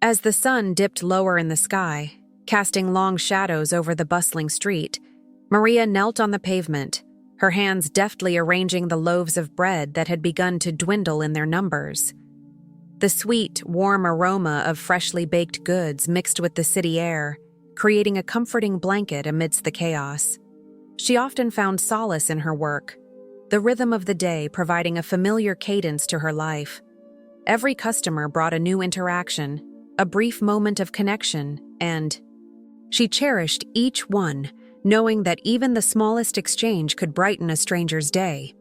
As the sun dipped lower in the sky, casting long shadows over the bustling street, Maria knelt on the pavement, her hands deftly arranging the loaves of bread that had begun to dwindle in their numbers. The sweet, warm aroma of freshly baked goods mixed with the city air, creating a comforting blanket amidst the chaos. She often found solace in her work, the rhythm of the day providing a familiar cadence to her life. Every customer brought a new interaction, a brief moment of connection, and she cherished each one, knowing that even the smallest exchange could brighten a stranger's day.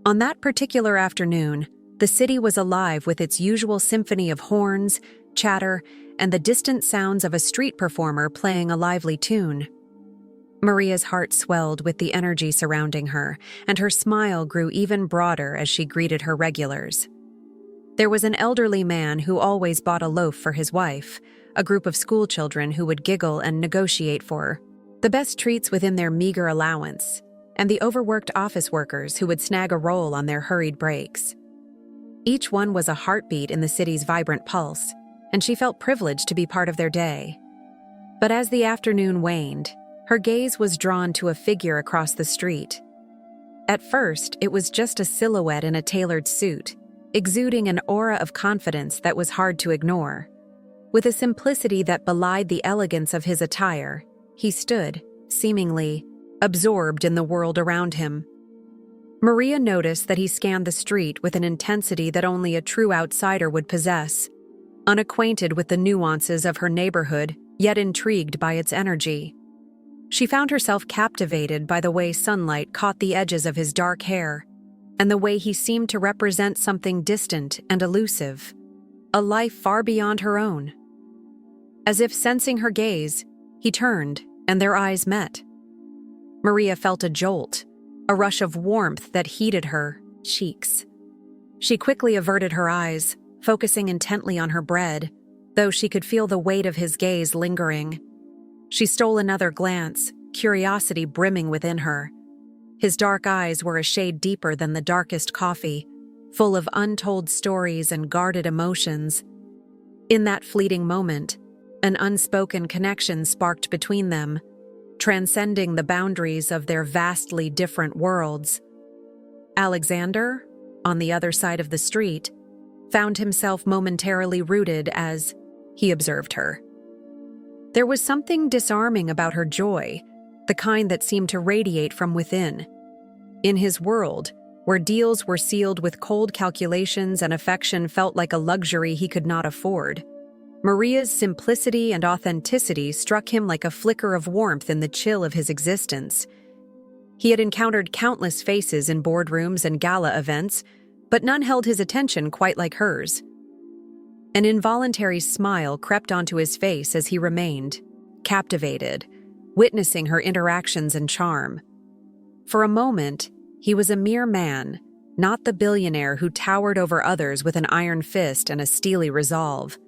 On that particular afternoon, the city was alive with its usual symphony of horns, chatter, and the distant sounds of a street performer playing a lively tune. Maria's heart swelled with the energy surrounding her, and her smile grew even broader as she greeted her regulars. There was an elderly man who always bought a loaf for his wife, a group of schoolchildren who would giggle and negotiate for the best treats within their meager allowance, and the overworked office workers who would snag a roll on their hurried breaks. Each one was a heartbeat in the city's vibrant pulse, and she felt privileged to be part of their day. But as the afternoon waned, her gaze was drawn to a figure across the street. At first, it was just a silhouette in a tailored suit, exuding an aura of confidence that was hard to ignore. With a simplicity that belied the elegance of his attire, he stood, seemingly absorbed in the world around him. Maria noticed that he scanned the street with an intensity that only a true outsider would possess, unacquainted with the nuances of her neighborhood, yet intrigued by its energy. She found herself captivated by the way sunlight caught the edges of his dark hair, and the way he seemed to represent something distant and elusive, a life far beyond her own. As if sensing her gaze, he turned, and their eyes met. Maria felt a jolt, a rush of warmth that heated her cheeks. She quickly averted her eyes, focusing intently on her bread, though she could feel the weight of his gaze lingering. She stole another glance, curiosity brimming within her. His dark eyes were a shade deeper than the darkest coffee, full of untold stories and guarded emotions. In that fleeting moment, an unspoken connection sparked between them, transcending the boundaries of their vastly different worlds. Alexander, on the other side of the street, found himself momentarily rooted as he observed her. There was something disarming about her joy, the kind that seemed to radiate from within. In his world, where deals were sealed with cold calculations and affection felt like a luxury he could not afford, Maria's simplicity and authenticity struck him like a flicker of warmth in the chill of his existence. He had encountered countless faces in boardrooms and gala events, but none held his attention quite like hers. An involuntary smile crept onto his face as he remained, captivated, witnessing her interactions and charm. For a moment, he was a mere man, not the billionaire who towered over others with an iron fist and a steely resolve.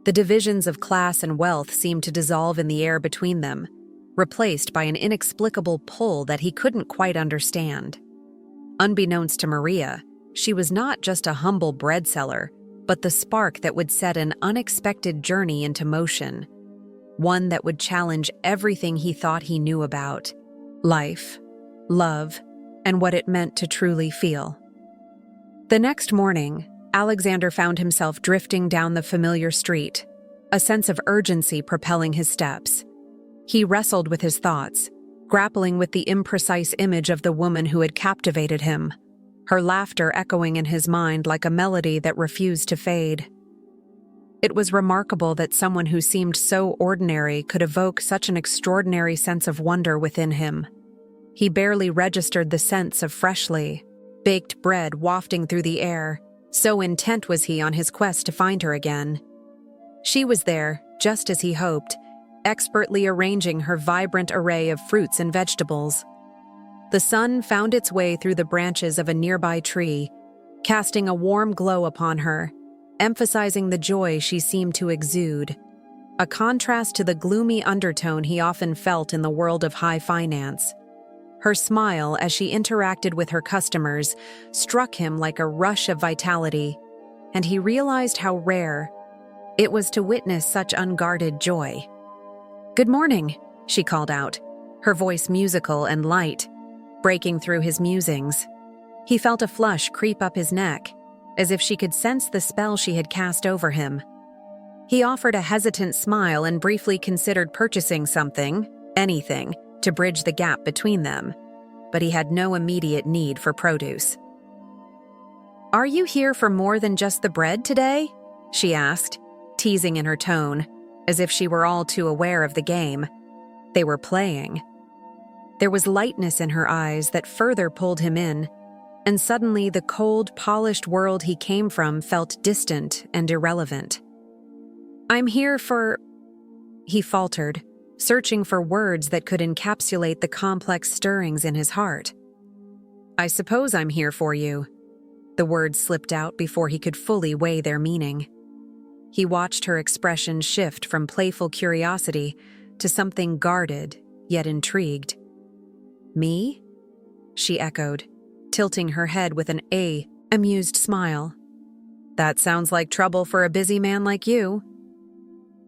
The divisions of class and wealth seemed to dissolve in the air between them, replaced by an inexplicable pull that he couldn't quite understand. Unbeknownst to Maria, she was not just a humble bread seller, but the spark that would set an unexpected journey into motion, one that would challenge everything he thought he knew about life, love, and what it meant to truly feel. The next morning, Alexander found himself drifting down the familiar street, a sense of urgency propelling his steps. He wrestled with his thoughts, grappling with the imprecise image of the woman who had captivated him, her laughter echoing in his mind like a melody that refused to fade. It was remarkable that someone who seemed so ordinary could evoke such an extraordinary sense of wonder within him. He barely registered the scents of freshly baked bread wafting through the air, so intent was he on his quest to find her again. She was there, just as he hoped, expertly arranging her vibrant array of fruits and vegetables. The sun found its way through the branches of a nearby tree, casting a warm glow upon her, emphasizing the joy she seemed to exude, a contrast to the gloomy undertone he often felt in the world of high finance. Her smile, as she interacted with her customers, struck him like a rush of vitality, and he realized how rare, It was to witness such unguarded joy. "Good morning," she called out, her voice musical and light, breaking through his musings. He felt a flush creep up his neck, as if she could sense the spell she had cast over him. He offered a hesitant smile and briefly considered purchasing something, anything, to bridge the gap between them, but he had no immediate need for produce. "Are you here for more than just the bread today?" she asked, teasing in her tone, as if she were all too aware of the game. They were playing. There was lightness in her eyes that further pulled him in, and suddenly the cold, polished world he came from felt distant and irrelevant. "I'm here for—" he faltered, searching for words that could encapsulate the complex stirrings in his heart. "I suppose I'm here for you." The words slipped out before he could fully weigh their meaning. He watched her expression shift from playful curiosity to something guarded, yet intrigued. "Me?" she echoed, tilting her head with an amused smile. "That sounds like trouble for a busy man like you."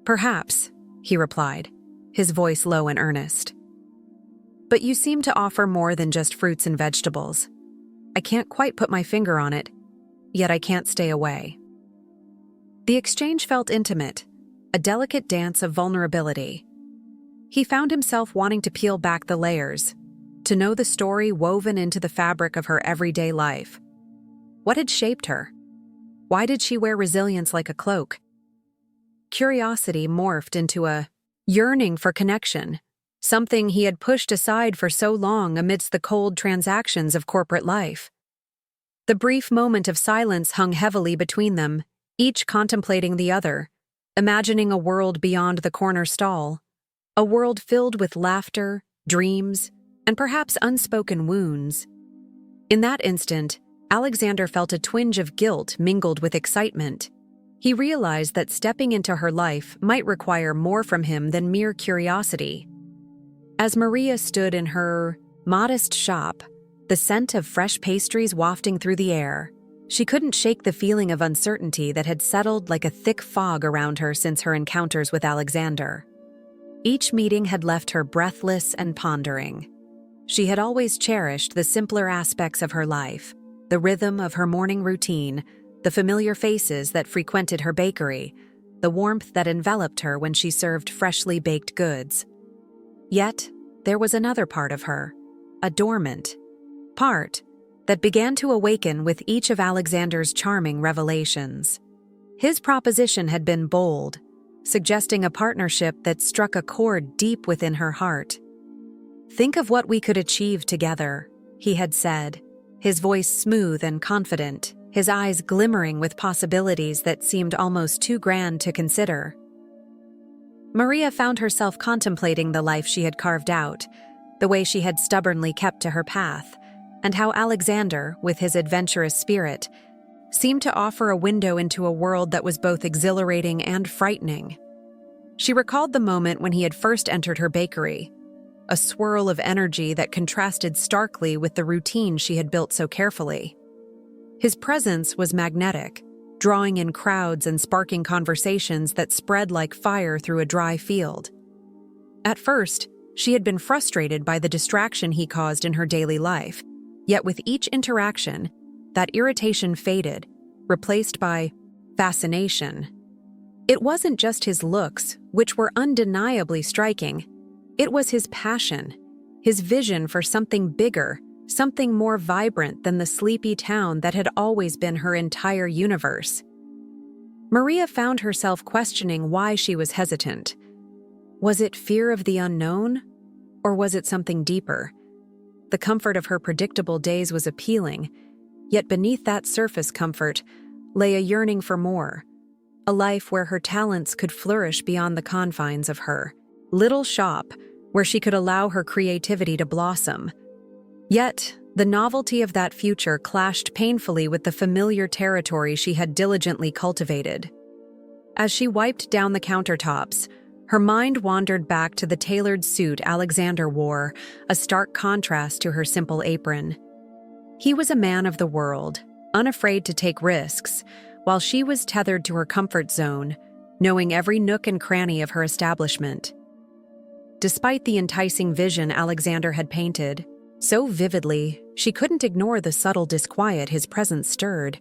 "Perhaps," he replied, his voice low and earnest. "But you seem to offer more than just fruits and vegetables. I can't quite put my finger on it, yet I can't stay away." The exchange felt intimate, a delicate dance of vulnerability. He found himself wanting to peel back the layers, to know the story woven into the fabric of her everyday life. What had shaped her? Why did she wear resilience like a cloak? Curiosity morphed into a yearning for connection, something he had pushed aside for so long amidst the cold transactions of corporate life. The brief moment of silence hung heavily between them, each contemplating the other, imagining a world beyond the corner stall, a world filled with laughter, dreams, and perhaps unspoken wounds. In that instant, Alexander felt a twinge of guilt mingled with excitement. He realized that stepping into her life might require more from him than mere curiosity. As Maria stood in her modest shop, the scent of fresh pastries wafting through the air, she couldn't shake the feeling of uncertainty that had settled like a thick fog around her since her encounters with Alexander. Each meeting had left her breathless and pondering. She had always cherished the simpler aspects of her life, the rhythm of her morning routine, the familiar faces that frequented her bakery, the warmth that enveloped her when she served freshly baked goods. Yet, there was another part of her, a dormant part, that began to awaken with each of Alexander's charming revelations. His proposition had been bold, suggesting a partnership that struck a chord deep within her heart. "Think of what we could achieve together," he had said, his voice smooth and confident, his eyes glimmering with possibilities that seemed almost too grand to consider. Maria found herself contemplating the life she had carved out, the way she had stubbornly kept to her path, and how Alexander, with his adventurous spirit, seemed to offer a window into a world that was both exhilarating and frightening. She recalled the moment when he had first entered her bakery, a swirl of energy that contrasted starkly with the routine she had built so carefully. His presence was magnetic, drawing in crowds and sparking conversations that spread like fire through a dry field. At first, she had been frustrated by the distraction he caused in her daily life, yet with each interaction, that irritation faded, replaced by fascination. It wasn't just his looks, which were undeniably striking. It was his passion, his vision for something bigger, something more vibrant than the sleepy town that had always been her entire universe. Maria found herself questioning why she was hesitant. Was it fear of the unknown, or was it something deeper? The comfort of her predictable days was appealing, yet beneath that surface comfort lay a yearning for more, a life where her talents could flourish beyond the confines of her little shop, where she could allow her creativity to blossom. Yet, the novelty of that future clashed painfully with the familiar territory she had diligently cultivated. As she wiped down the countertops, her mind wandered back to the tailored suit Alexander wore, a stark contrast to her simple apron. He was a man of the world, unafraid to take risks, while she was tethered to her comfort zone, knowing every nook and cranny of her establishment. Despite the enticing vision Alexander had painted, so vividly, she couldn't ignore the subtle disquiet his presence stirred,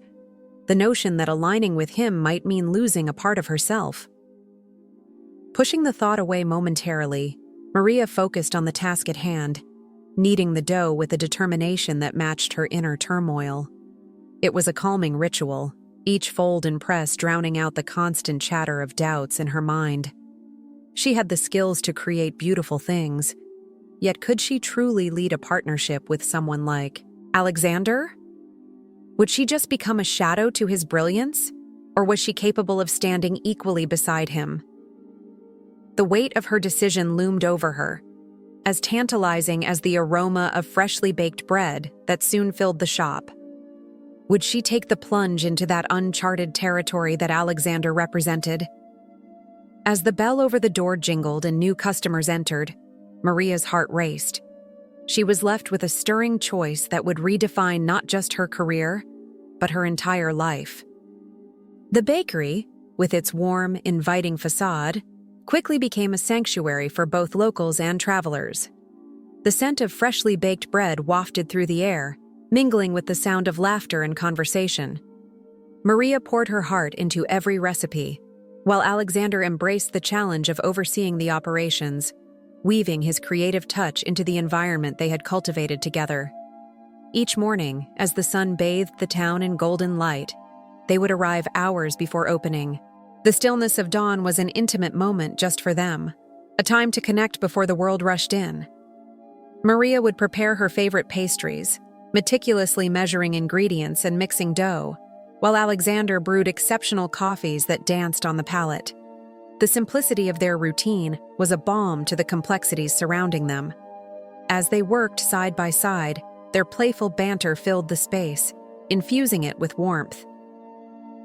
the notion that aligning with him might mean losing a part of herself. Pushing the thought away momentarily, Maria focused on the task at hand, kneading the dough with a determination that matched her inner turmoil. It was a calming ritual, each fold and press drowning out the constant chatter of doubts in her mind. She had the skills to create beautiful things, yet could she truly lead a partnership with someone like Alexander? Would she just become a shadow to his brilliance, or was she capable of standing equally beside him? The weight of her decision loomed over her, as tantalizing as the aroma of freshly baked bread that soon filled the shop. Would she take the plunge into that uncharted territory that Alexander represented? As the bell over the door jingled and new customers entered, Maria's heart raced. She was left with a stirring choice that would redefine not just her career, but her entire life. The bakery, with its warm, inviting facade, quickly became a sanctuary for both locals and travelers. The scent of freshly baked bread wafted through the air, mingling with the sound of laughter and conversation. Maria poured her heart into every recipe, while Alexander embraced the challenge of overseeing the operations, weaving his creative touch into the environment they had cultivated together. Each morning, as the sun bathed the town in golden light, they would arrive hours before opening. The stillness of dawn was an intimate moment just for them, a time to connect before the world rushed in. Maria would prepare her favorite pastries, meticulously measuring ingredients and mixing dough, while Alexander brewed exceptional coffees that danced on the palate. The simplicity of their routine was a balm to the complexities surrounding them. As they worked side by side, their playful banter filled the space, infusing it with warmth.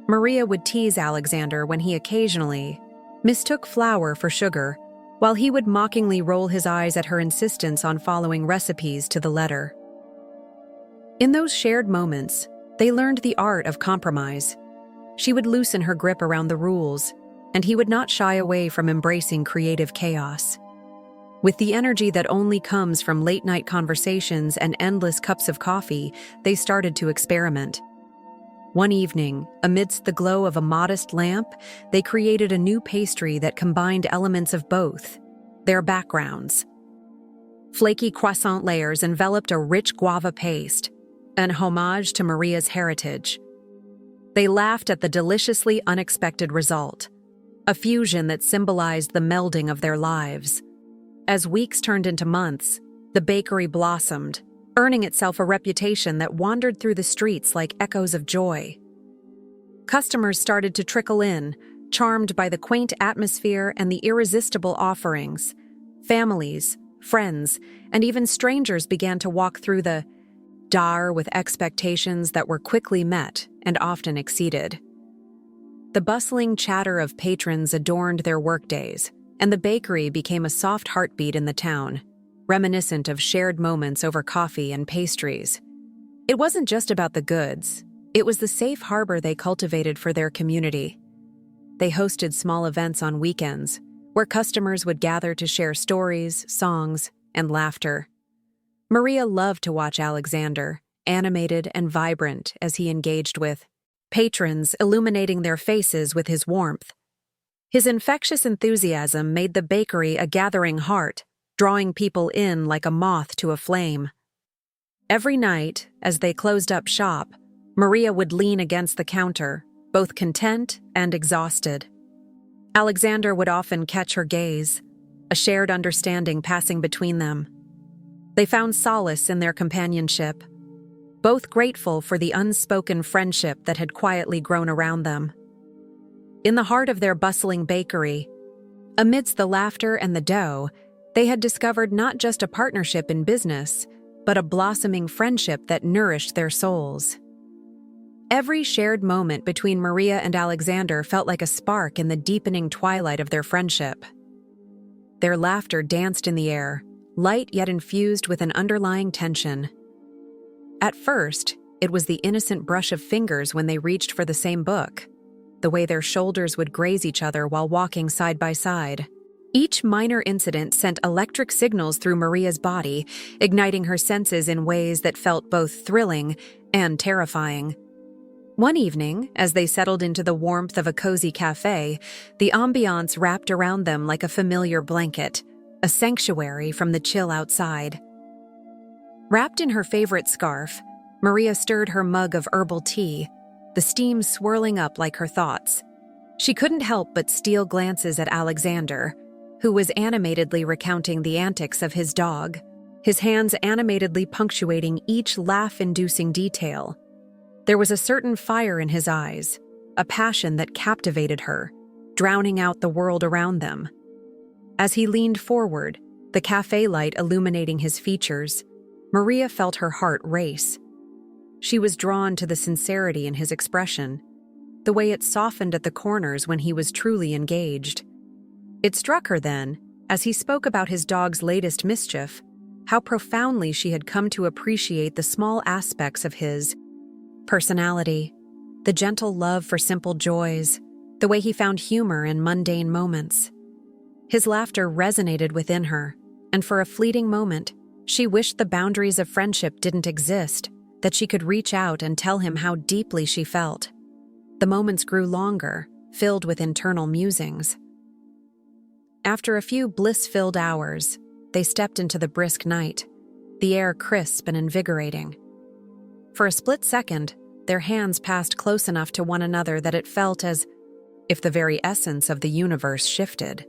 Maria would tease Alexander when he occasionally mistook flour for sugar, while he would mockingly roll his eyes at her insistence on following recipes to the letter. In those shared moments, they learned the art of compromise. She would loosen her grip around the rules, and he would not shy away from embracing creative chaos. With the energy that only comes from late-night conversations and endless cups of coffee, they started to experiment. One evening, amidst the glow of a modest lamp, they created a new pastry that combined elements of both their backgrounds. Flaky croissant layers enveloped a rich guava paste, an homage to Maria's heritage. They laughed at the deliciously unexpected result, a fusion that symbolized the melding of their lives. As weeks turned into months, the bakery blossomed, earning itself a reputation that wandered through the streets like echoes of joy. Customers started to trickle in, charmed by the quaint atmosphere and the irresistible offerings. Families, friends, and even strangers began to walk through the door with expectations that were quickly met and often exceeded. The bustling chatter of patrons adorned their workdays, and the bakery became a soft heartbeat in the town, reminiscent of shared moments over coffee and pastries. It wasn't just about the goods, it was the safe harbor they cultivated for their community. They hosted small events on weekends, where customers would gather to share stories, songs, and laughter. Maria loved to watch Alexander, animated and vibrant as he engaged with patrons, illuminating their faces with his warmth. His infectious enthusiasm made the bakery a gathering heart, drawing people in like a moth to a flame. Every night, as they closed up shop, Maria would lean against the counter, both content and exhausted. Alexander would often catch her gaze, a shared understanding passing between them. They found solace in their companionship, both grateful for the unspoken friendship that had quietly grown around them. In the heart of their bustling bakery, amidst the laughter and the dough, they had discovered not just a partnership in business, but a blossoming friendship that nourished their souls. Every shared moment between Maria and Alexander felt like a spark in the deepening twilight of their friendship. Their laughter danced in the air, light yet infused with an underlying tension. At first, it was the innocent brush of fingers when they reached for the same book. the way their shoulders would graze each other while walking side by side. Each minor incident sent electric signals through Maria's body, igniting her senses in ways that felt both thrilling and terrifying. One evening, as they settled into the warmth of a cozy cafe, the ambiance wrapped around them like a familiar blanket, a sanctuary from the chill outside. Wrapped in her favorite scarf, Maria stirred her mug of herbal tea, the steam swirling up like her thoughts. She couldn't help but steal glances at Alexander, who was animatedly recounting the antics of his dog, his hands animatedly punctuating each laugh-inducing detail. There was a certain fire in his eyes, a passion that captivated her, drowning out the world around them. As he leaned forward, the cafe light illuminating his features, Maria felt her heart race. She was drawn to the sincerity in his expression, the way it softened at the corners when he was truly engaged. It struck her then, as he spoke about his dog's latest mischief, how profoundly she had come to appreciate the small aspects of his personality, the gentle love for simple joys, the way he found humor in mundane moments. His laughter resonated within her, and for a fleeting moment, she wished the boundaries of friendship didn't exist, that she could reach out and tell him how deeply she felt. The moments grew longer, filled with internal musings. After a few bliss-filled hours, they stepped into the brisk night, the air crisp and invigorating. For a split second, their hands passed close enough to one another that it felt as if the very essence of the universe shifted.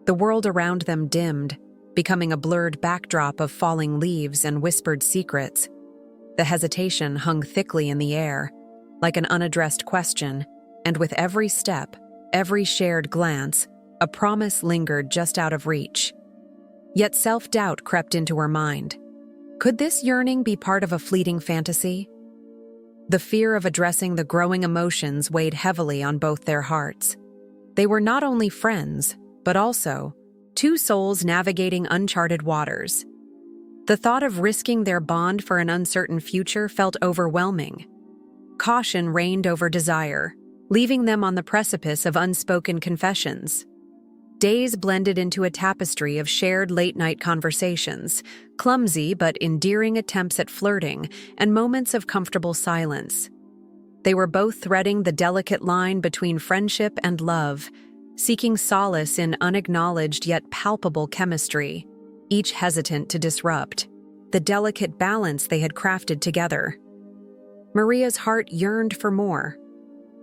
The world around them dimmed, becoming a blurred backdrop of falling leaves and whispered secrets. The hesitation hung thickly in the air, like an unaddressed question, and with every step, every shared glance, a promise lingered just out of reach. Yet self-doubt crept into her mind. Could this yearning be part of a fleeting fantasy? The fear of addressing the growing emotions weighed heavily on both their hearts. They were not only friends, but also two souls navigating uncharted waters. The thought of risking their bond for an uncertain future felt overwhelming. Caution reigned over desire, leaving them on the precipice of unspoken confessions. Days blended into a tapestry of shared late-night conversations, clumsy but endearing attempts at flirting, and moments of comfortable silence. They were both threading the delicate line between friendship and love, seeking solace in unacknowledged yet palpable chemistry, each hesitant to disrupt the delicate balance they had crafted together. Maria's heart yearned for more,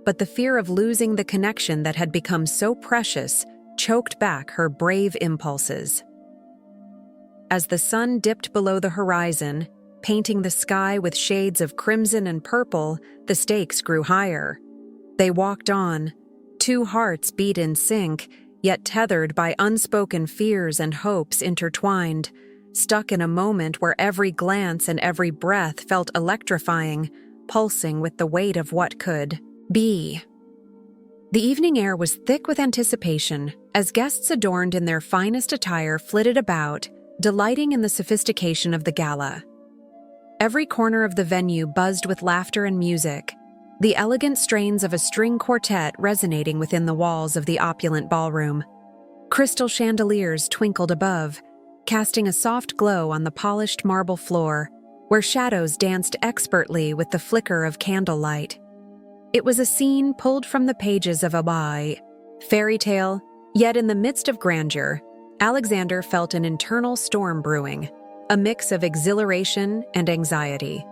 but the fear of losing the connection that had become so precious choked back her brave impulses. As the sun dipped below the horizon, painting the sky with shades of crimson and purple, the stakes grew higher. They walked on, two hearts beat in sync, yet tethered by unspoken fears and hopes intertwined, stuck in a moment where every glance and every breath felt electrifying, pulsing with the weight of what could be. The evening air was thick with anticipation as guests adorned in their finest attire flitted about, delighting in the sophistication of the gala. Every corner of the venue buzzed with laughter and music, the elegant strains of a string quartet resonating within the walls of the opulent ballroom. Crystal chandeliers twinkled above, casting a soft glow on the polished marble floor, where shadows danced expertly with the flicker of candlelight. It was a scene pulled from the pages of a fairy tale, yet in the midst of grandeur, Alexander felt an internal storm brewing, a mix of exhilaration and anxiety.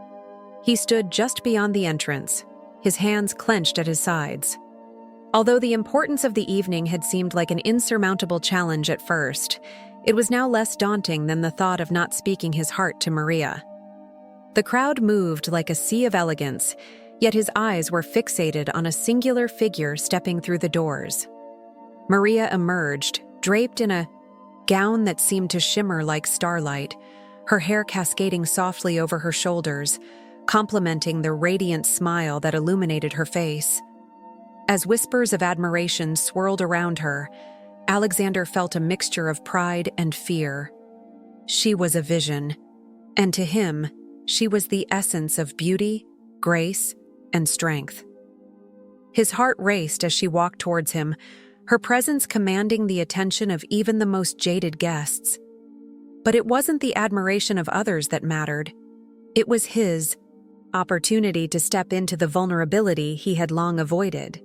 He stood just beyond the entrance, his hands clenched at his sides. Although the importance of the evening had seemed like an insurmountable challenge at first, it was now less daunting than the thought of not speaking his heart to Maria. The crowd moved like a sea of elegance, yet his eyes were fixated on a singular figure stepping through the doors. Maria emerged, draped in a gown that seemed to shimmer like starlight, her hair cascading softly over her shoulders, complementing the radiant smile that illuminated her face. As whispers of admiration swirled around her, Alexander felt a mixture of pride and fear. She was a vision, and to him, she was the essence of beauty, grace, and strength. His heart raced as she walked towards him, her presence commanding the attention of even the most jaded guests. But it wasn't the admiration of others that mattered. It was his opportunity to step into the vulnerability he had long avoided.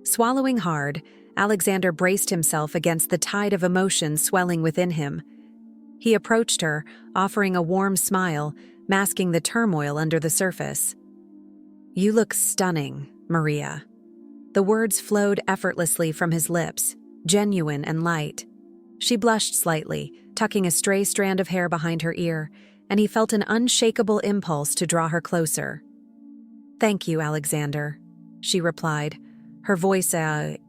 Swallowing hard, Alexander braced himself against the tide of emotion swelling within him. He approached her, offering a warm smile, masking the turmoil under the surface. "You look stunning, Maria." The words flowed effortlessly from his lips, genuine and light. She blushed slightly, tucking a stray strand of hair behind her ear, and he felt an unshakable impulse to draw her closer. "Thank you, Alexander," she replied, her voice a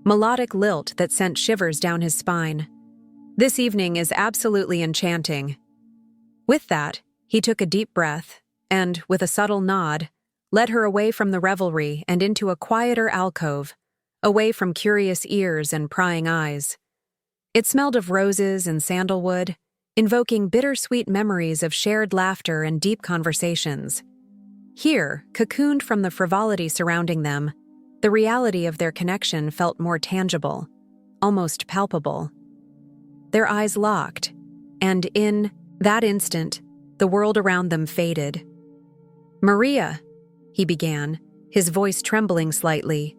melodic lilt that sent shivers down his spine. "This evening is absolutely enchanting." With that, he took a deep breath and, with a subtle nod, led her away from the revelry and into a quieter alcove, away from curious ears and prying eyes. It smelled of roses and sandalwood, invoking bittersweet memories of shared laughter and deep conversations. Here, cocooned from the frivolity surrounding them, the reality of their connection felt more tangible, almost palpable. Their eyes locked, and in that instant, the world around them faded. "Maria," he began, his voice trembling slightly.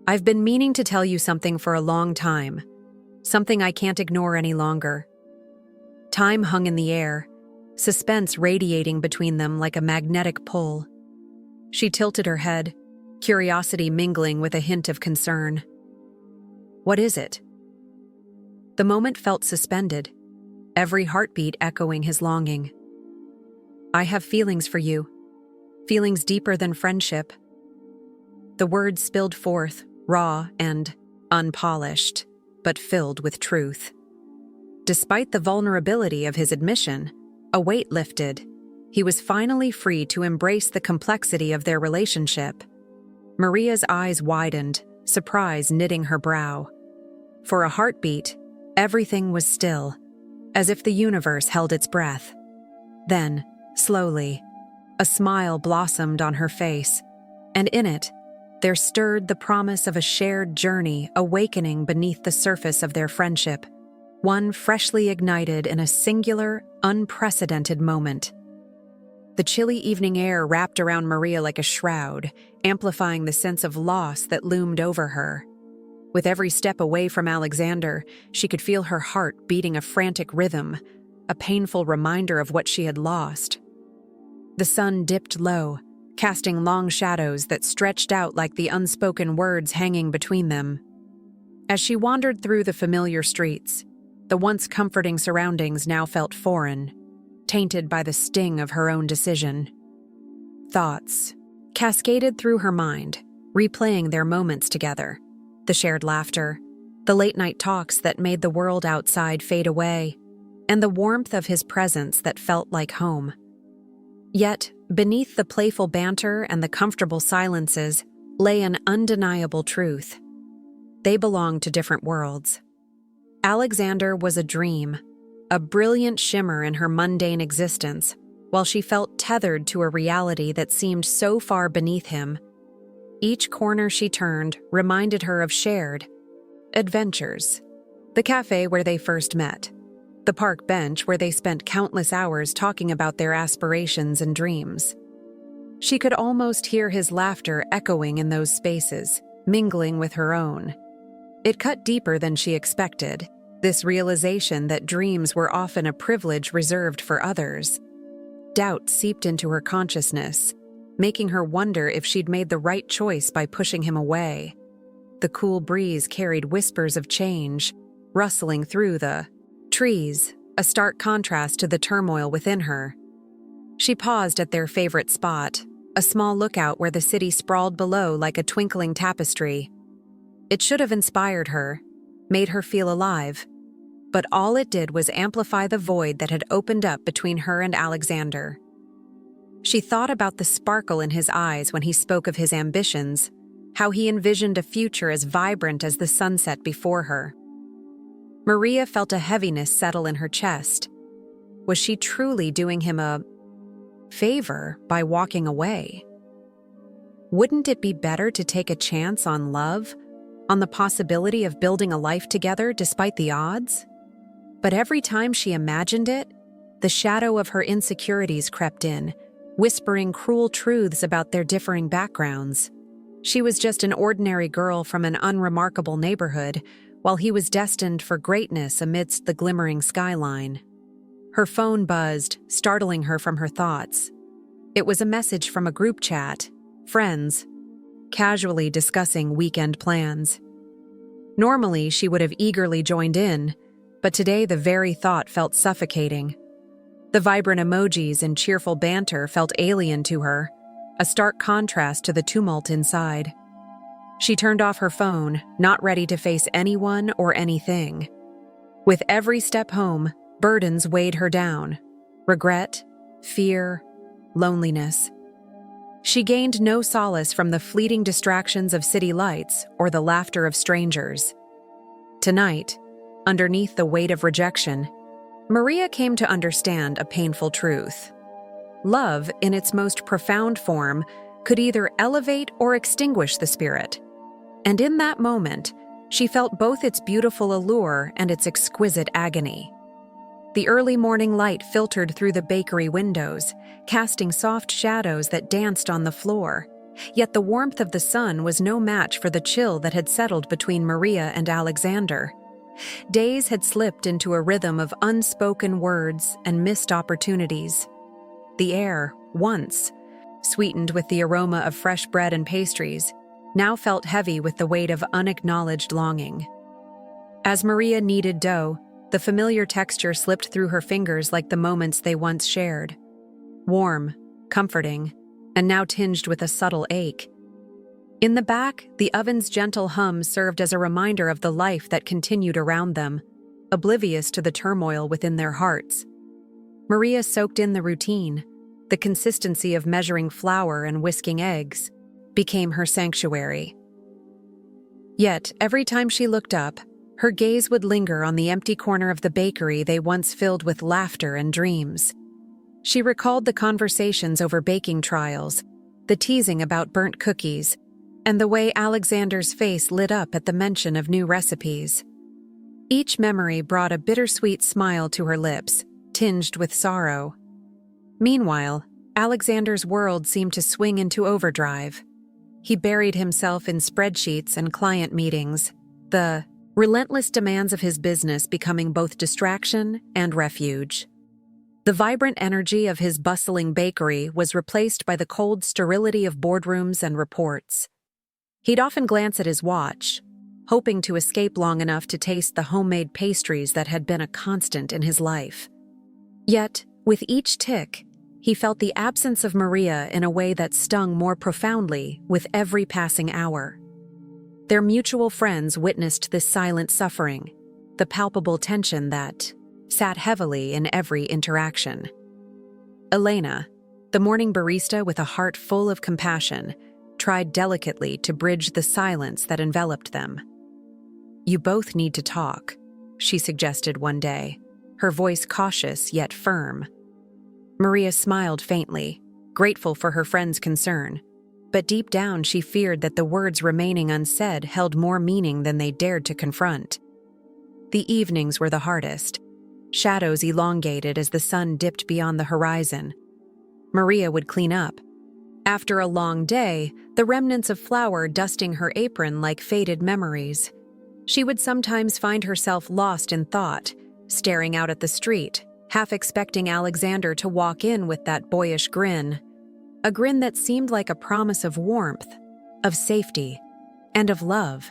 "I've been meaning to tell you something for a long time, something I can't ignore any longer." Time hung in the air, suspense radiating between them like a magnetic pull. She tilted her head, curiosity mingling with a hint of concern. "What is it?" The moment felt suspended, every heartbeat echoing his longing. "I have feelings for you, feelings deeper than friendship." The words spilled forth, raw and unpolished, but filled with truth. Despite the vulnerability of his admission, a weight lifted. He was finally free to embrace the complexity of their relationship. Maria's eyes widened, surprise knitting her brow. For a heartbeat, everything was still, as if the universe held its breath. Then, slowly, a smile blossomed on her face, and in it, there stirred the promise of a shared journey awakening beneath the surface of their friendship, one freshly ignited in a singular, unprecedented moment. The chilly evening air wrapped around Maria like a shroud, amplifying the sense of loss that loomed over her. With every step away from Alexander, she could feel her heart beating a frantic rhythm, a painful reminder of what she had lost. The sun dipped low, casting long shadows that stretched out like the unspoken words hanging between them. As she wandered through the familiar streets, the once comforting surroundings now felt foreign, tainted by the sting of her own decision. Thoughts cascaded through her mind, replaying their moments together, the shared laughter, the late-night talks that made the world outside fade away, and the warmth of his presence that felt like home. Yet, beneath the playful banter and the comfortable silences lay an undeniable truth. They belonged to different worlds. Alexander was a dream, a brilliant shimmer in her mundane existence, while she felt tethered to a reality that seemed so far beneath him. Each corner she turned reminded her of shared adventures. The cafe where they first met, the park bench where they spent countless hours talking about their aspirations and dreams. She could almost hear his laughter echoing in those spaces, mingling with her own. It cut deeper than she expected, this realization that dreams were often a privilege reserved for others. Doubt seeped into her consciousness, making her wonder if she'd made the right choice by pushing him away. The cool breeze carried whispers of change, rustling through the trees, a stark contrast to the turmoil within her. She paused at their favorite spot, a small lookout where the city sprawled below like a twinkling tapestry. It should have inspired her, made her feel alive, but all it did was amplify the void that had opened up between her and Alexander. She thought about the sparkle in his eyes when he spoke of his ambitions, how he envisioned a future as vibrant as the sunset before her. Maria felt a heaviness settle in her chest. Was she truly doing him a favor by walking away? Wouldn't it be better to take a chance on love, on the possibility of building a life together despite the odds? But every time she imagined it, the shadow of her insecurities crept in, whispering cruel truths about their differing backgrounds. She was just an ordinary girl from an unremarkable neighborhood, while he was destined for greatness amidst the glimmering skyline. Her phone buzzed, startling her from her thoughts. It was a message from a group chat, friends, casually discussing weekend plans. Normally, she would have eagerly joined in, but today the very thought felt suffocating. The vibrant emojis and cheerful banter felt alien to her, a stark contrast to the tumult inside. She turned off her phone, not ready to face anyone or anything. With every step home, burdens weighed her down: regret, fear, loneliness. She gained no solace from the fleeting distractions of city lights or the laughter of strangers. Tonight, underneath the weight of rejection, Maria came to understand a painful truth. Love, in its most profound form, could either elevate or extinguish the spirit. And in that moment, she felt both its beautiful allure and its exquisite agony. The early morning light filtered through the bakery windows, casting soft shadows that danced on the floor. Yet the warmth of the sun was no match for the chill that had settled between Maria and Alexander. Days had slipped into a rhythm of unspoken words and missed opportunities. The air, once sweetened with the aroma of fresh bread and pastries, now felt heavy with the weight of unacknowledged longing. As Maria kneaded dough, the familiar texture slipped through her fingers like the moments they once shared. Warm, comforting, and now tinged with a subtle ache. In the back, the oven's gentle hum served as a reminder of the life that continued around them, oblivious to the turmoil within their hearts. Maria soaked in the routine. The consistency of measuring flour and whisking eggs became her sanctuary. Yet, every time she looked up, her gaze would linger on the empty corner of the bakery they once filled with laughter and dreams. She recalled the conversations over baking trials, the teasing about burnt cookies, and the way Alexander's face lit up at the mention of new recipes. Each memory brought a bittersweet smile to her lips, tinged with sorrow. Meanwhile, Alexander's world seemed to swing into overdrive. He buried himself in spreadsheets and client meetings, the relentless demands of his business becoming both distraction and refuge. The vibrant energy of his bustling bakery was replaced by the cold sterility of boardrooms and reports. He'd often glance at his watch, hoping to escape long enough to taste the homemade pastries that had been a constant in his life. Yet, with each tick, he felt the absence of Maria in a way that stung more profoundly with every passing hour. Their mutual friends witnessed this silent suffering, the palpable tension that sat heavily in every interaction. Elena, the morning barista with a heart full of compassion, tried delicately to bridge the silence that enveloped them. "You both need to talk," she suggested one day, her voice cautious yet firm. Maria smiled faintly, grateful for her friend's concern, but deep down she feared that the words remaining unsaid held more meaning than they dared to confront. The evenings were the hardest. Shadows elongated as the sun dipped beyond the horizon. Maria would clean up. After a long day, the remnants of flour dusting her apron like faded memories. She would sometimes find herself lost in thought, staring out at the street, half expecting Alexander to walk in with that boyish grin, a grin that seemed like a promise of warmth, of safety, and of love.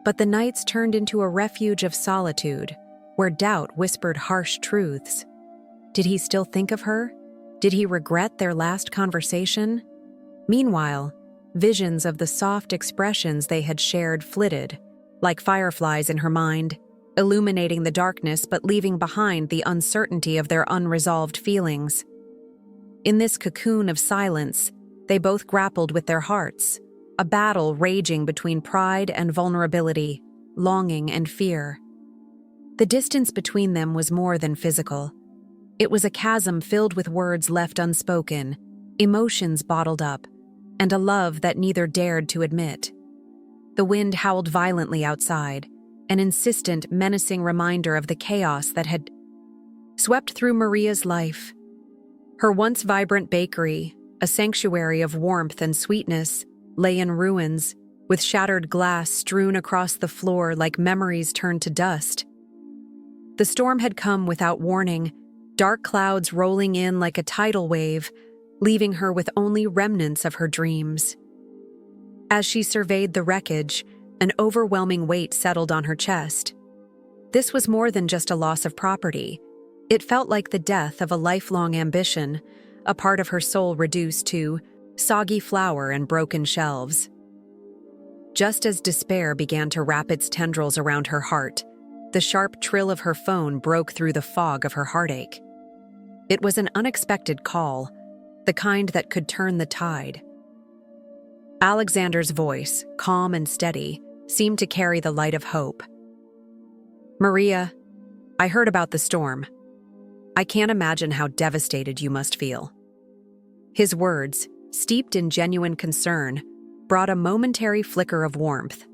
But the nights turned into a refuge of solitude, where doubt whispered harsh truths. Did he still think of her? Did he regret their last conversation? Meanwhile, visions of the soft expressions they had shared flitted, like fireflies in her mind, illuminating the darkness but leaving behind the uncertainty of their unresolved feelings. In this cocoon of silence, they both grappled with their hearts, a battle raging between pride and vulnerability, longing and fear. The distance between them was more than physical. It was a chasm filled with words left unspoken, emotions bottled up, and a love that neither dared to admit. The wind howled violently outside, an insistent, menacing reminder of the chaos that had swept through Maria's life. Her once vibrant bakery, a sanctuary of warmth and sweetness, lay in ruins, with shattered glass strewn across the floor like memories turned to dust. The storm had come without warning, dark clouds rolling in like a tidal wave, leaving her with only remnants of her dreams. As she surveyed the wreckage, an overwhelming weight settled on her chest. This was more than just a loss of property. It felt like the death of a lifelong ambition, a part of her soul reduced to soggy flour and broken shelves. Just as despair began to wrap its tendrils around her heart, the sharp trill of her phone broke through the fog of her heartache. It was an unexpected call, the kind that could turn the tide. Alexander's voice, calm and steady, seemed to carry the light of hope. "Maria, I heard about the storm. I can't imagine how devastated you must feel." His words, steeped in genuine concern, brought a momentary flicker of warmth.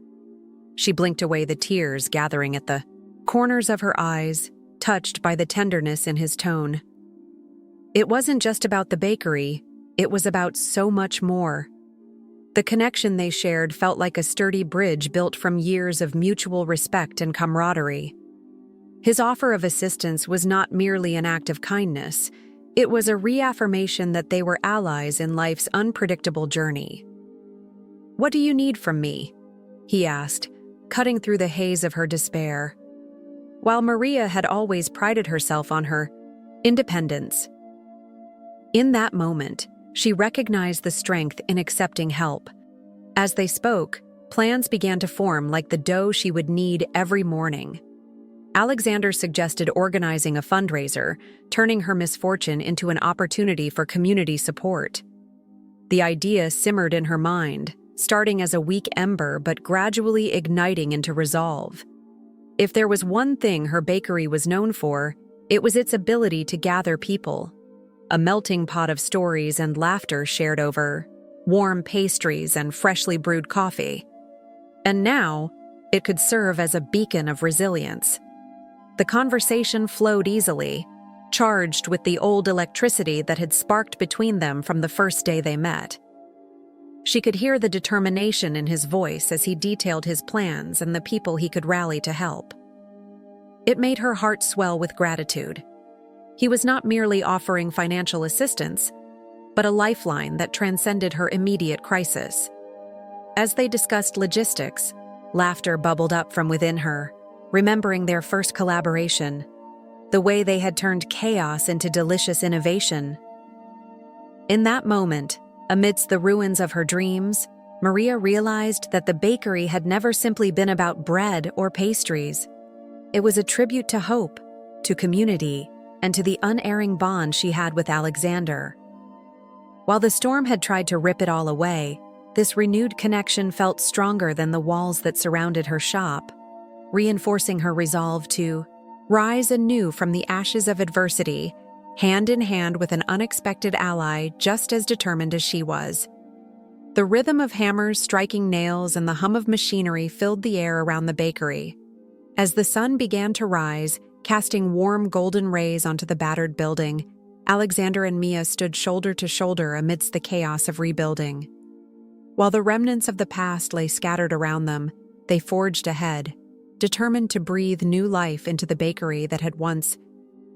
She blinked away the tears gathering at the corners of her eyes, touched by the tenderness in his tone. It wasn't just about the bakery, it was about so much more. The connection they shared felt like a sturdy bridge built from years of mutual respect and camaraderie. His offer of assistance was not merely an act of kindness, it was a reaffirmation that they were allies in life's unpredictable journey. "What do you need from me?" he asked, cutting through the haze of her despair. While Maria had always prided herself on her independence, in that moment, she recognized the strength in accepting help. As they spoke, plans began to form like the dough she would knead every morning. Alexander suggested organizing a fundraiser, turning her misfortune into an opportunity for community support. The idea simmered in her mind, starting as a weak ember but gradually igniting into resolve. If there was one thing her bakery was known for, it was its ability to gather people. A melting pot of stories and laughter shared over warm pastries and freshly brewed coffee. And now, it could serve as a beacon of resilience. The conversation flowed easily, charged with the old electricity that had sparked between them from the first day they met. She could hear the determination in his voice as he detailed his plans and the people he could rally to help. It made her heart swell with gratitude. He was not merely offering financial assistance, but a lifeline that transcended her immediate crisis. As they discussed logistics, laughter bubbled up from within her, remembering their first collaboration, the way they had turned chaos into delicious innovation. In that moment, amidst the ruins of her dreams, Maria realized that the bakery had never simply been about bread or pastries. It was a tribute to hope, to community, and to the unerring bond she had with Alexander. While the storm had tried to rip it all away, this renewed connection felt stronger than the walls that surrounded her shop, reinforcing her resolve to rise anew from the ashes of adversity, hand in hand with an unexpected ally just as determined as she was. The rhythm of hammers striking nails and the hum of machinery filled the air around the bakery. As the sun began to rise, casting warm golden rays onto the battered building, Alexander and Mia stood shoulder to shoulder amidst the chaos of rebuilding. While the remnants of the past lay scattered around them, they forged ahead, determined to breathe new life into the bakery that had once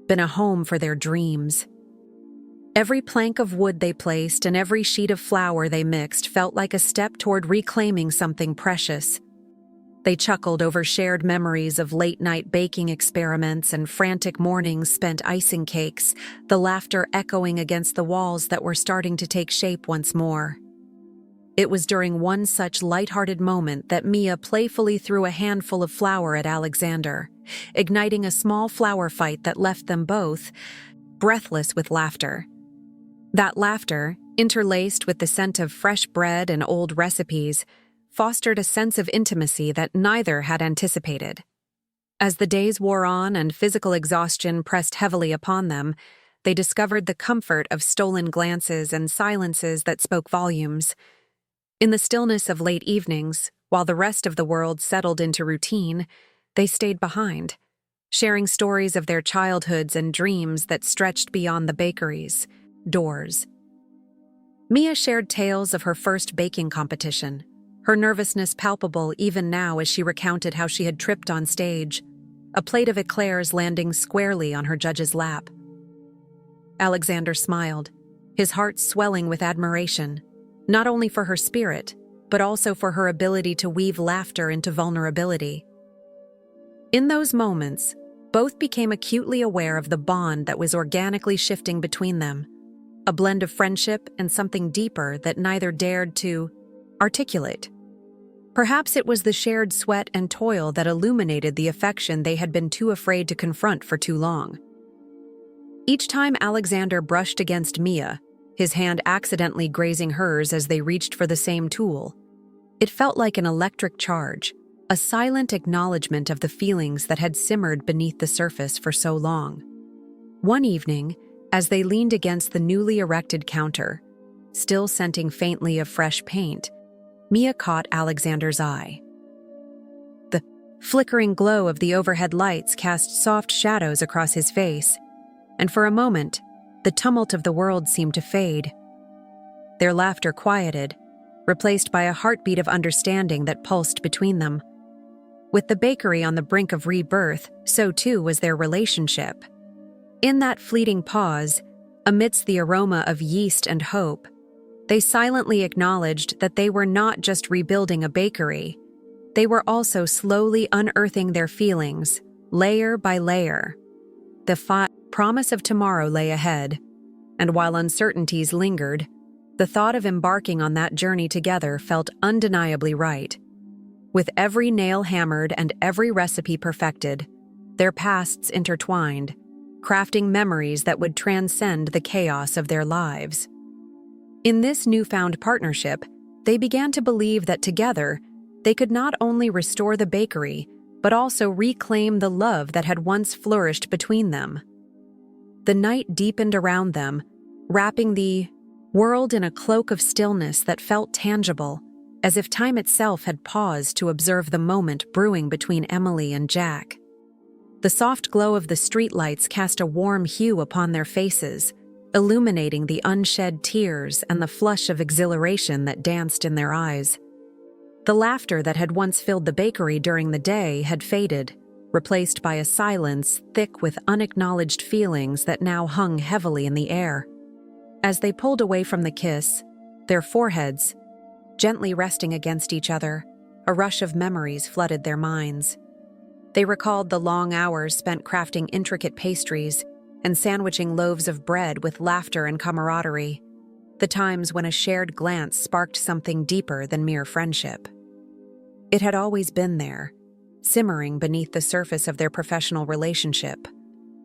been a home for their dreams. Every plank of wood they placed and every sheet of flour they mixed felt like a step toward reclaiming something precious. They chuckled over shared memories of late-night baking experiments and frantic mornings spent icing cakes, the laughter echoing against the walls that were starting to take shape once more. It was during one such lighthearted moment that Mia playfully threw a handful of flour at Alexander, igniting a small flour fight that left them both breathless with laughter. That laughter, interlaced with the scent of fresh bread and old recipes, fostered a sense of intimacy that neither had anticipated. As the days wore on and physical exhaustion pressed heavily upon them, they discovered the comfort of stolen glances and silences that spoke volumes. In the stillness of late evenings, while the rest of the world settled into routine, they stayed behind, sharing stories of their childhoods and dreams that stretched beyond the bakery's doors. Mia shared tales of her first baking competition, her nervousness palpable even now as she recounted how she had tripped on stage, a plate of eclairs landing squarely on her judge's lap. Alexander smiled, his heart swelling with admiration, not only for her spirit, but also for her ability to weave laughter into vulnerability. In those moments, both became acutely aware of the bond that was organically shifting between them, a blend of friendship and something deeper that neither dared to articulate. Perhaps it was the shared sweat and toil that illuminated the affection they had been too afraid to confront for too long. Each time Alexander brushed against Mia, his hand accidentally grazing hers as they reached for the same tool, it felt like an electric charge, a silent acknowledgement of the feelings that had simmered beneath the surface for so long. One evening, as they leaned against the newly erected counter, still scenting faintly of fresh paint, Mia caught Alexander's eye. The flickering glow of the overhead lights cast soft shadows across his face, and for a moment, the tumult of the world seemed to fade. Their laughter quieted, replaced by a heartbeat of understanding that pulsed between them. With the bakery on the brink of rebirth, so too was their relationship. In that fleeting pause, amidst the aroma of yeast and hope, they silently acknowledged that they were not just rebuilding a bakery. They were also slowly unearthing their feelings, layer by layer. The promise of tomorrow lay ahead, and while uncertainties lingered, the thought of embarking on that journey together felt undeniably right. With every nail hammered and every recipe perfected, their pasts intertwined, crafting memories that would transcend the chaos of their lives. In this newfound partnership, they began to believe that together, they could not only restore the bakery, but also reclaim the love that had once flourished between them. The night deepened around them, wrapping the world in a cloak of stillness that felt tangible, as if time itself had paused to observe the moment brewing between Emily and Jack. The soft glow of the streetlights cast a warm hue upon their faces, illuminating the unshed tears and the flush of exhilaration that danced in their eyes. The laughter that had once filled the bakery during the day had faded, replaced by a silence thick with unacknowledged feelings that now hung heavily in the air. As they pulled away from the kiss, their foreheads, gently resting against each other, a rush of memories flooded their minds. They recalled the long hours spent crafting intricate pastries and sandwiching loaves of bread with laughter and camaraderie, the times when a shared glance sparked something deeper than mere friendship. It had always been there, simmering beneath the surface of their professional relationship,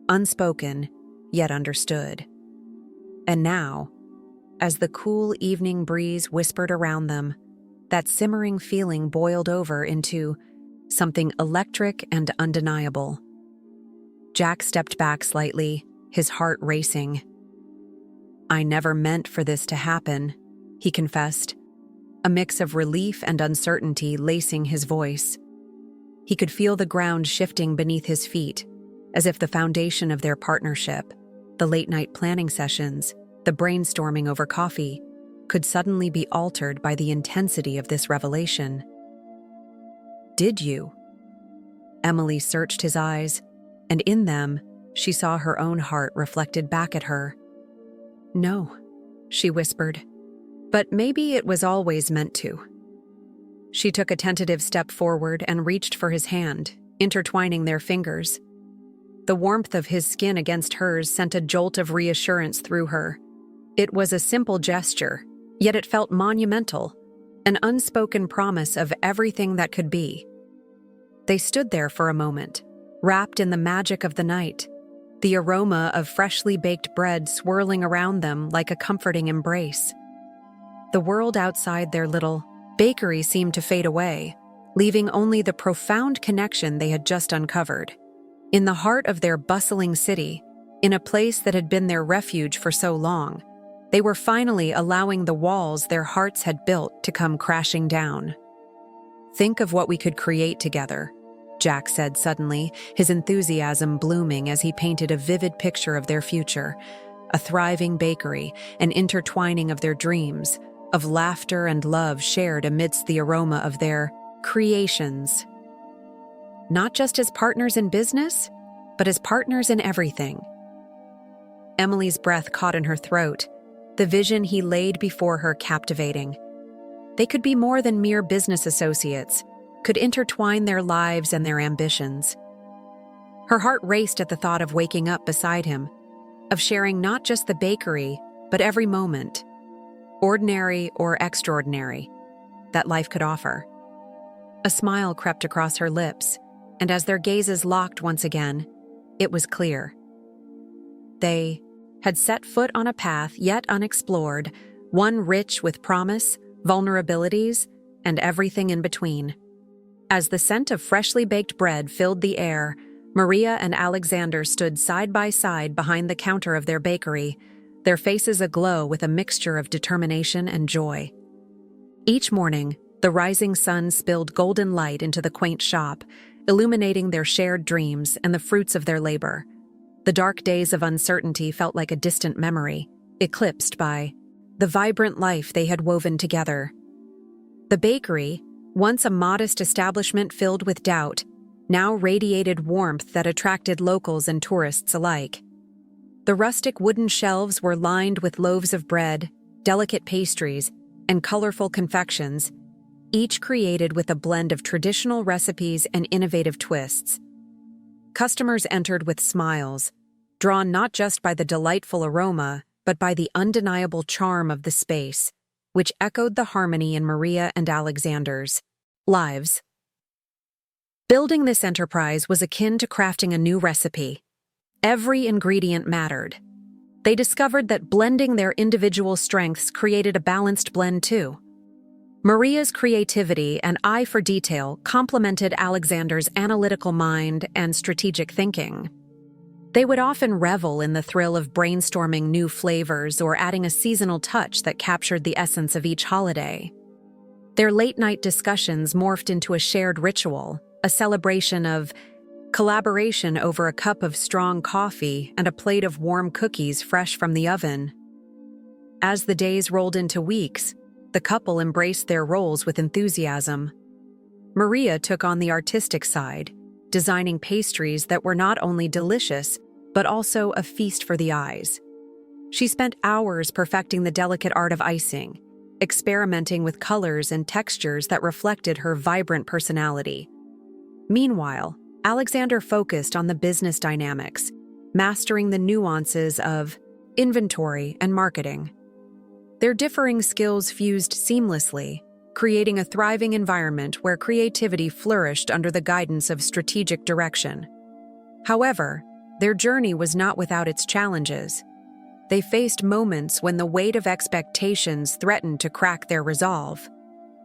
unspoken, yet understood. And now, as the cool evening breeze whispered around them, that simmering feeling boiled over into something electric and undeniable. Jack stepped back slightly, his heart racing. "I never meant for this to happen," he confessed, a mix of relief and uncertainty lacing his voice. He could feel the ground shifting beneath his feet, as if the foundation of their partnership, the late-night planning sessions, the brainstorming over coffee, could suddenly be altered by the intensity of this revelation. "Did you?" Emily searched his eyes, and in them, she saw her own heart reflected back at her. "No," she whispered, "but maybe it was always meant to." She took a tentative step forward and reached for his hand, intertwining their fingers. The warmth of his skin against hers sent a jolt of reassurance through her. It was a simple gesture, yet it felt monumental, an unspoken promise of everything that could be. They stood there for a moment, wrapped in the magic of the night, the aroma of freshly baked bread swirling around them like a comforting embrace. The world outside their little bakery seemed to fade away, leaving only the profound connection they had just uncovered. In the heart of their bustling city, In a place that had been their refuge for so long, they were finally allowing the walls their hearts had built to come crashing down. "Think of what we could create together," Jack said suddenly, his enthusiasm blooming as he painted a vivid picture of their future, a thriving bakery, an intertwining of their dreams, of laughter and love shared amidst the aroma of their creations. Not just as partners in business, but as partners in everything. Emily's breath caught in her throat, the vision he laid before her captivating. They could be more than mere business associates, could intertwine their lives and their ambitions. Her heart raced at the thought of waking up beside him, of sharing not just the bakery, but every moment, ordinary or extraordinary, that life could offer. A smile crept across her lips, and as their gazes locked once again, it was clear. They had set foot on a path yet unexplored, one rich with promise, vulnerabilities, and everything in between. As the scent of freshly baked bread filled the air, Maria and Alexander stood side by side behind the counter of their bakery, their faces aglow with a mixture of determination and joy. Each morning, the rising sun spilled golden light into the quaint shop, illuminating their shared dreams and the fruits of their labor. The dark days of uncertainty felt like a distant memory, eclipsed by the vibrant life they had woven together. The bakery, once a modest establishment filled with doubt, now radiated warmth that attracted locals and tourists alike. The rustic wooden shelves were lined with loaves of bread, delicate pastries, and colorful confections, each created with a blend of traditional recipes and innovative twists. Customers entered with smiles, drawn not just by the delightful aroma, but by the undeniable charm of the space, which echoed the harmony in Maria and Alexander's lives. Building this enterprise was akin to crafting a new recipe. Every ingredient mattered. They discovered that blending their individual strengths created a balanced blend too. Maria's creativity and eye for detail complemented Alexander's analytical mind and strategic thinking. They would often revel in the thrill of brainstorming new flavors or adding a seasonal touch that captured the essence of each holiday. Their late-night discussions morphed into a shared ritual, a celebration of collaboration over a cup of strong coffee and a plate of warm cookies fresh from the oven. As the days rolled into weeks, the couple embraced their roles with enthusiasm. Maria took on the artistic side, designing pastries that were not only delicious, but also a feast for the eyes. She spent hours perfecting the delicate art of icing, experimenting with colors and textures that reflected her vibrant personality. Meanwhile, Alexander focused on the business dynamics, mastering the nuances of inventory and marketing. Their differing skills fused seamlessly, creating a thriving environment where creativity flourished under the guidance of strategic direction. However, their journey was not without its challenges. They faced moments when the weight of expectations threatened to crack their resolve.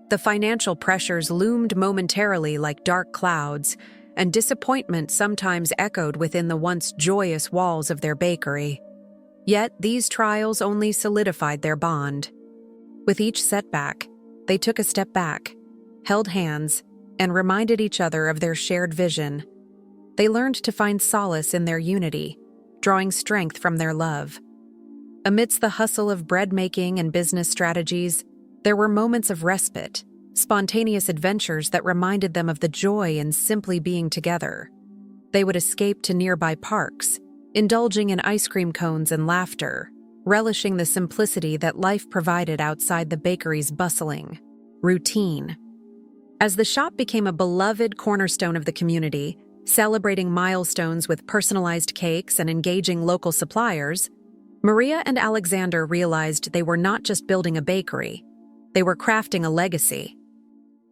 The financial pressures loomed momentarily like dark clouds, and disappointment sometimes echoed within the once joyous walls of their bakery. Yet these trials only solidified their bond. With each setback, they took a step back, held hands, and reminded each other of their shared vision. They learned to find solace in their unity, drawing strength from their love. Amidst the hustle of bread-making and business strategies, there were moments of respite, spontaneous adventures that reminded them of the joy in simply being together. They would escape to nearby parks, indulging in ice cream cones and laughter, relishing the simplicity that life provided outside the bakery's bustling routine. As the shop became a beloved cornerstone of the community, celebrating milestones with personalized cakes and engaging local suppliers, Maria and Alexander realized they were not just building a bakery, they were crafting a legacy.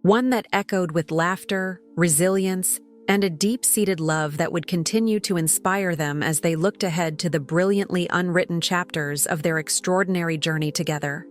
One that echoed with laughter, resilience, and a deep-seated love that would continue to inspire them as they looked ahead to the brilliantly unwritten chapters of their extraordinary journey together.